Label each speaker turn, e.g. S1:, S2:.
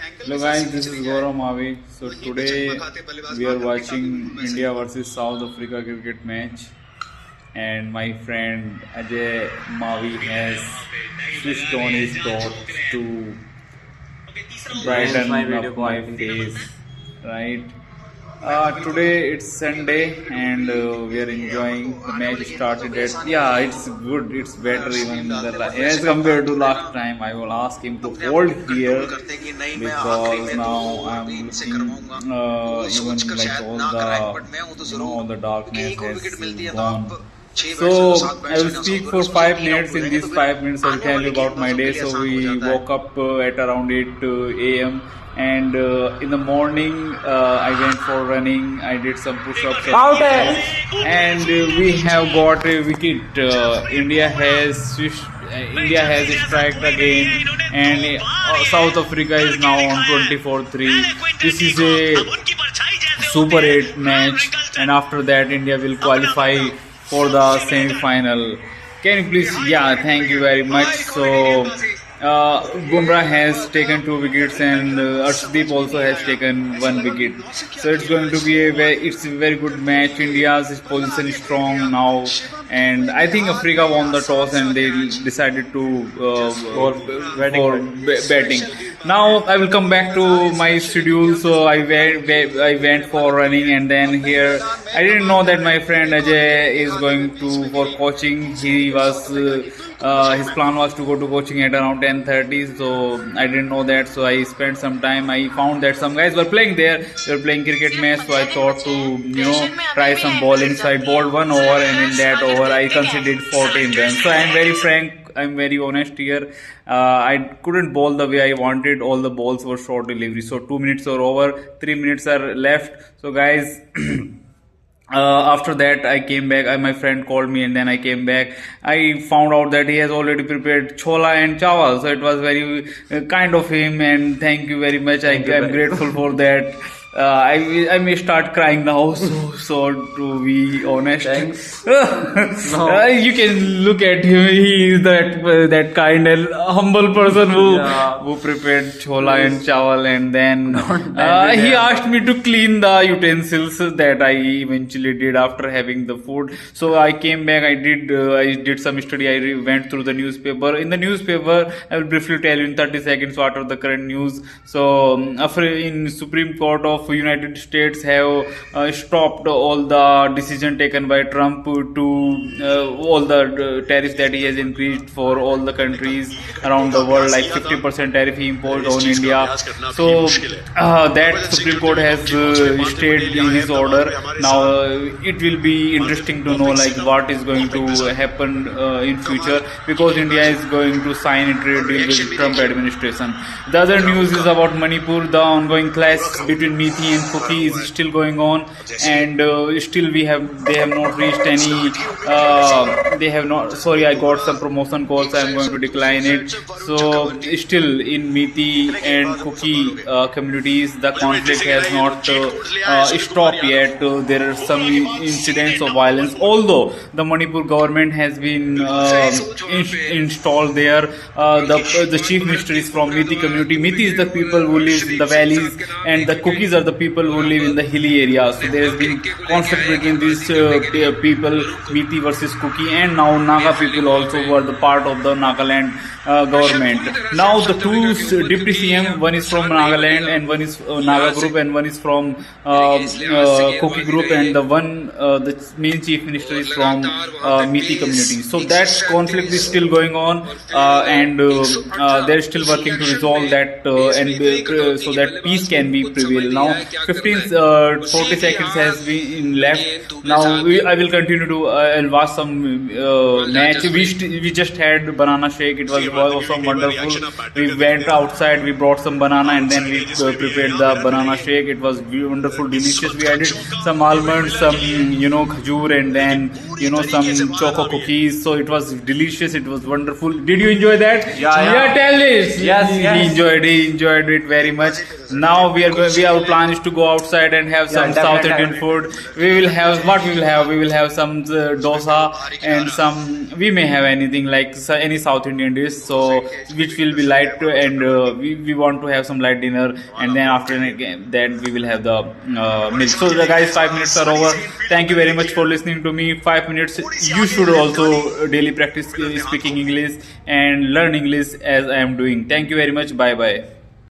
S1: Hello guys, this is Gaurav Mavi. So today we are watching India versus South Africa cricket match, and my friend Ajay Mavi has switched on his torch to brighten up my face, right? Today it's Sunday and we are enjoying. The match started at, yeah, it's good, it's better even as compared to last time. I will ask him to hold here because now I'm looking even like all the darkness has gone. So I will speak for 5 minutes. In these 5 minutes, I will tell you about my day. So we woke up at around 8 a.m. and in the morning I went for running. I did some push-ups and we have got a wicket. India has switched. India has striked again, and South Africa is now on 24-3. This is a Super 8 match, and after that, India will qualify for the semi-final. Can you please? Yeah, thank you very much. So, Bumrah has taken 2 wickets, and Arshdeep also has taken 1 wicket. So it's going to be it's a very good match. India's position is strong now, and I think Africa won the toss and they decided to for batting. Now I will come back to my schedule. So I went for running, and then here I didn't know that my friend Ajay is going to for coaching. He was his plan was to go to coaching at around 10:30. So I didn't know that. So I spent some time. I found that some guys were playing there. They were playing cricket match. So I thought to try some bowling. So I bowled 1 over, and in that over I considered 14 runs. So I am very frank. I'm very honest here. I couldn't bowl the way I wanted. All the balls were short delivery. So 2 minutes are over. 3 minutes are left. So guys. After that I came back. My friend called me, and then I came back. I found out that he has already prepared chola and chawal, so it was very kind of him, and thank you very much. I'm grateful for that. I may start crying now, so to be honest. You can look at him. He is that kind and humble person who prepared chola and chawal, and then he asked me to clean the utensils that I eventually did after having the food. So I came back. I did some study. I went through the newspaper. In the newspaper, I will briefly tell you in 30 seconds what are the current news. So in Supreme Court of United States have stopped all the decision taken by Trump to all the tariffs that he has increased for all the countries around the world, like 50% tariff he imposed on India. So that Supreme Court has stayed in his order. Now it will be interesting to know like what is going to happen in future, because India is going to sign a trade deal with Trump administration. The other news is about Manipur. The ongoing clash between Mithi and Kuki is still going on, and still they have not reached any. They have not. Sorry, I got some promotion calls. I am going to decline it. So still in Mithi and Kuki communities, the conflict has not stopped yet. There are some incidents of violence. Although the Manipur government has been installed there, the chief minister is from Mithi community. Mithi is the people who live in the valleys, and the Kukis are the people who live in the hilly areas. So there has been conflict between these people, Mithi versus Kuki, and now Naga people also, who are the part of the Nagaland government. Now the two deputy CM, one is from Nagaland and one is Naga group, and one is from Kuki group, and the main chief minister is from Mithi community. So that conflict is still going on, and they're still working to resolve that, and so that peace can be prevail. Now 40 seconds has been left. Now I will continue to and watch some match. We just had banana shake. It was also wonderful. We went outside, we brought some banana, and then we prepared the banana shake. It was wonderful, delicious. We added some almonds, some khajur, and then some choco cookies. So it was delicious. It was wonderful. Did you enjoy that?
S2: Yeah.
S1: Tell us.
S2: Yes.
S1: He enjoyed it very much. Now our plan is to go outside and have some South Indian food. We will have we will have some dosa and some. We may have anything like any South Indian dish. So which will be light and we want to have some light dinner, and then after that we will have the milk. So the guys, 5 minutes are over. Thank you very much for listening to me. 5 minutes. You should also daily practice speaking English and learn English as I am doing. Thank you very much. Bye bye.